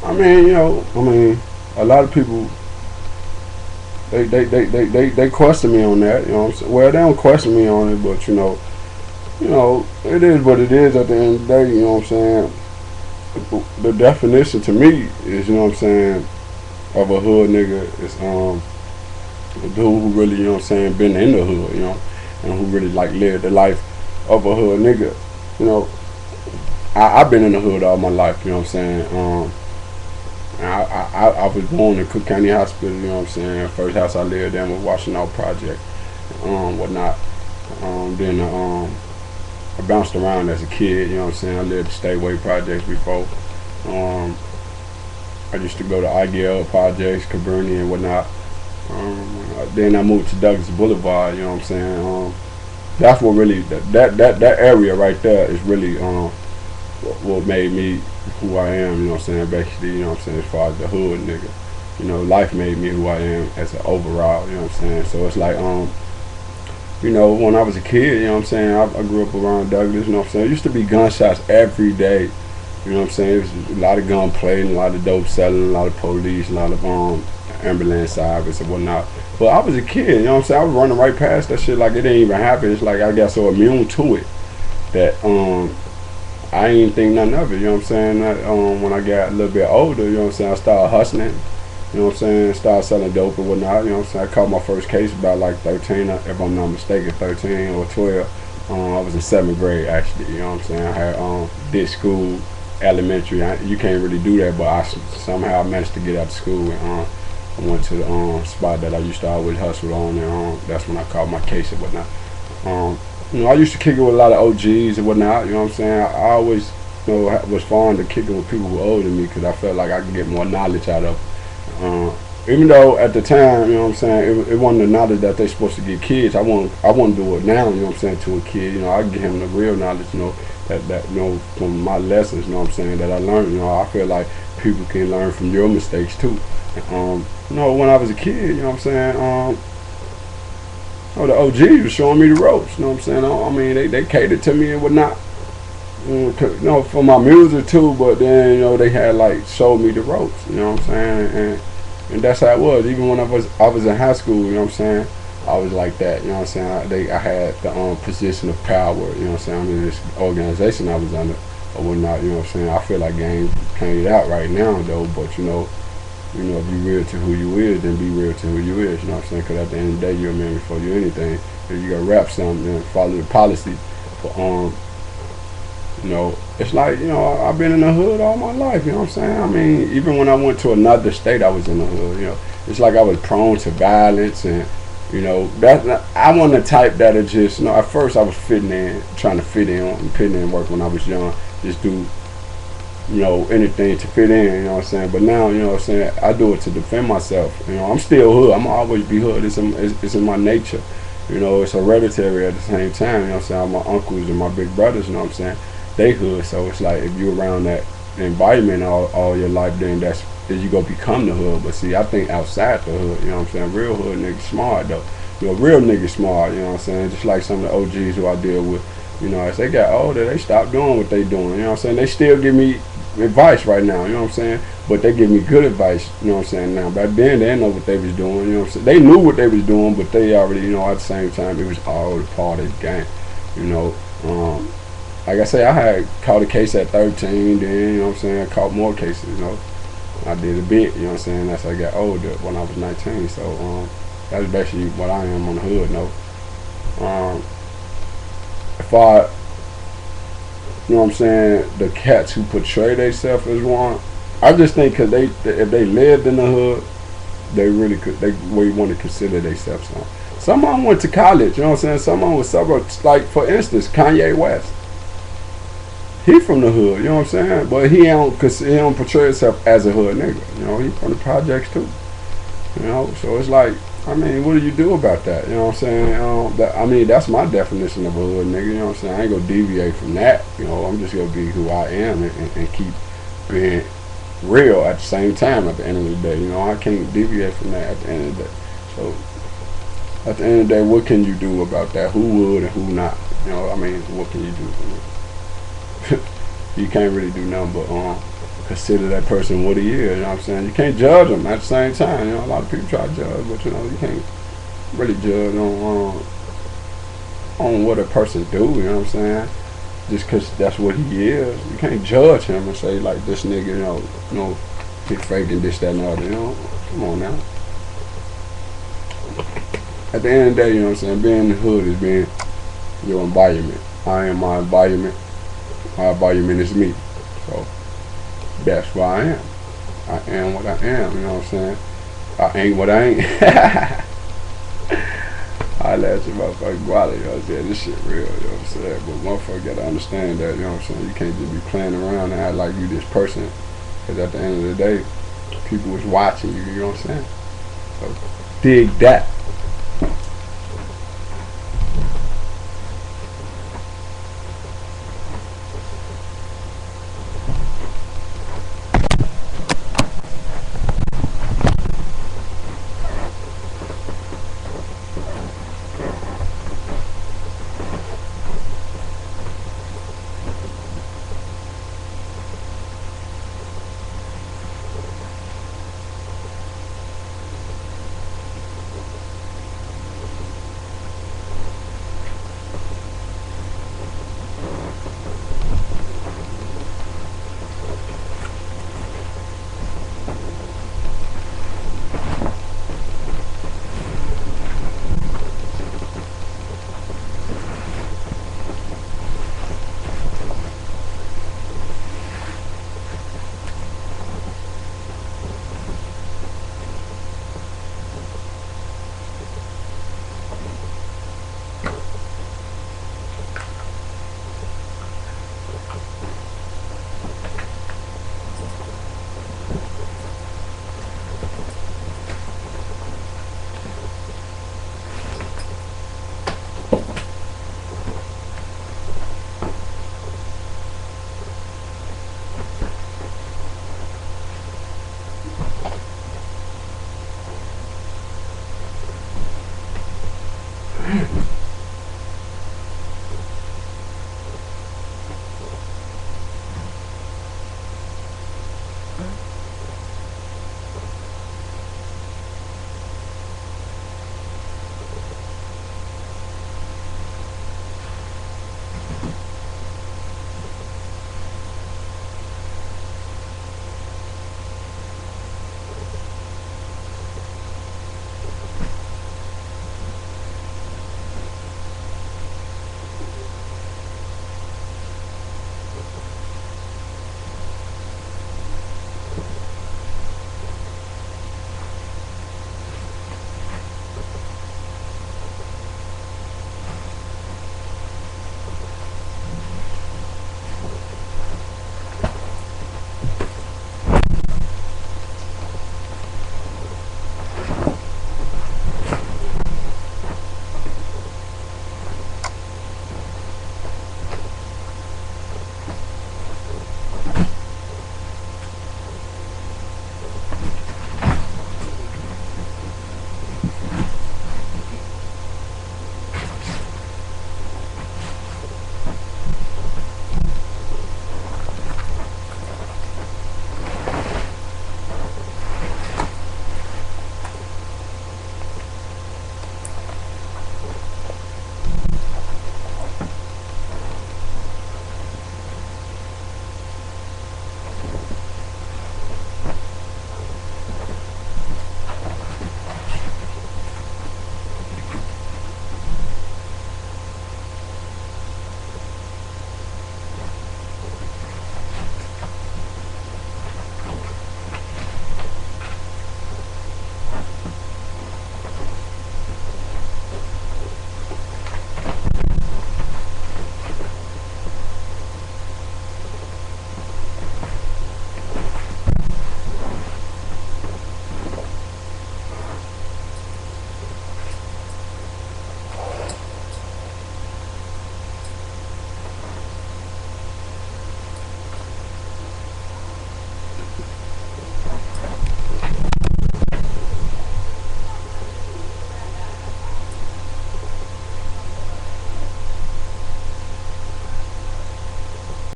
I mean, a lot of people they question me on that. You know what I'm saying? Well, they don't question me on it, but it is what it is. At the end of the day, you know what I'm saying. The definition to me is, you know what I'm saying, of a hood nigga is a dude who really, you know what I'm saying, been in the hood, and who really like lived the life of a hood nigga. You know, I've been in the hood all my life. You know what I'm saying. I was born in Cook County Hospital. You know what I'm saying. First house I lived in was Washington Project, whatnot. Then I bounced around as a kid. You know what I'm saying. I lived the Stateway Projects before. I used to go to IGL Projects, Cabernet and whatnot. Then I moved to Douglas Boulevard. You know what I'm saying. That's what really that area right there is really what made me who I am. You know what I'm saying. Basically, you know what I'm saying, as far as the hood nigga. Life made me who I am as an overall. You know what I'm saying. So it's like when I was a kid, you know what I'm saying, I grew up around Douglas. You know what I'm saying. It used to be gunshots every day. You know what I'm saying. It was a lot of gunplay, and a lot of dope selling, a lot of police, a lot of ambulance service and whatnot. But I was a kid, you know what I'm saying. I was running right past that shit like it didn't even happen. It's like I got so immune to it that I ain't think nothing of it. You know what I'm saying. When I got a little bit older, you know what I'm saying, I started hustling. You know what I'm saying. Started selling dope and whatnot. You know what I'm saying. I caught my first case about like 13, if I'm not mistaken, 13 or 12. I was in 7th grade actually. You know what I'm saying. I had did school, elementary. You can't really do that, but I somehow managed to get out of school and I went to the spot that I used to always hustle on, and that's when I caught my case and whatnot. I used to kick it with a lot of OGs and whatnot. You know what I'm saying. I always, was fond of kicking with people who were older than me because I felt like I could get more knowledge out of. Even though at the time, you know what I'm saying, it wasn't the knowledge that they supposed to give kids. I want to do it now. You know what I'm saying, to a kid. I give him the real knowledge. That from my lessons. You know what I'm saying, that I learned. I feel like people can learn from your mistakes too. When I was a kid, you know what I'm saying, the OGs was showing me the ropes, you know what I'm saying. They catered to me and whatnot, for my music too, but then, they had like showed me the ropes, you know what I'm saying, and that's how it was. Even when I was in high school, you know what I'm saying, I was like that, you know what I'm saying. I had the position of power, you know what I'm saying. I'm in this organization I was under or whatnot, you know what I'm saying. I feel like game played out right now though, but if you real to who you is, then be real to who you is, you know what I'm saying? Because at the end of the day, you're a man before you anything. If you got to rap something and follow the policy. But, it's like, I've been in the hood all my life, you know what I'm saying? I mean, even when I went to another state, I was in the hood, It's like I was prone to violence and, I wasn't the type that it just, at first I was trying to fit in work when I was young. Just do anything to fit in, you know what I'm saying. But now, you know what I'm saying, I do it to defend myself. I'm still hood. I'm always be hood. It's in my nature. It's hereditary at the same time, you know what I'm saying. My uncles and my big brothers, you know what I'm saying, they hood. So it's like if you're around that environment all your life, then you gonna become the hood. But see, I think outside the hood, you know what I'm saying, real hood niggas smart though. Real niggas smart, you know what I'm saying. Just like some of the OGs who I deal with, as they got older, they stopped doing what they doing, you know what I'm saying. They still give me advice right now, you know what I'm saying, but they give me good advice, you know what I'm saying. Now back then they didn't know what they was doing, you know what I'm saying. They knew what they was doing, but they already, at the same time, it was all a part of the game. Like I say, I had caught a case at 13, then, you know what I'm saying, I caught more cases, I did a bit, you know what I'm saying, as I got older when I was 19. So that's basically what I am on the hood, if I, you know what I'm saying, the cats who portray themselves as one, I just think because if they lived in the hood, they really want to consider themselves one. Some of them went to college, you know what I'm saying. Some of them was suburbs, like for instance, Kanye West. He from the hood, you know what I'm saying, but he don't portray himself as a hood nigga. He from the projects too. So it's like, I mean, what do you do about that? You know what I'm saying? That's my definition of a hood nigga. You know what I'm saying? I ain't gonna deviate from that. I'm just gonna be who I am and keep being real at the same time. At the end of the day, I can't deviate from that. At the end of the day, so at the end of the day, what can you do about that? Who would and who not? What can you do? you can't really do nothing but consider that person what he is. You know what I'm saying? You can't judge them at the same time. You know, a lot of people try to judge, but you know, you can't really judge on what a person do. You know what I'm saying? Just because that's what he is, you can't judge him and say like this nigga, he faking this, that, and the other. You know, come on now. At the end of the day, you know what I'm saying? Being in the hood is being your environment. I am my environment. My environment is me. So that's why I am. I am what I am. You know what I'm saying? I ain't what I ain't. I let you motherfucking quality, you know what I'm saying? This shit real, you know what I'm saying? But motherfucker gotta understand that, you know what I'm saying? You can't just be playing around and act like you this person. Because at the end of the day, people was watching you, you know what I'm saying? So dig that.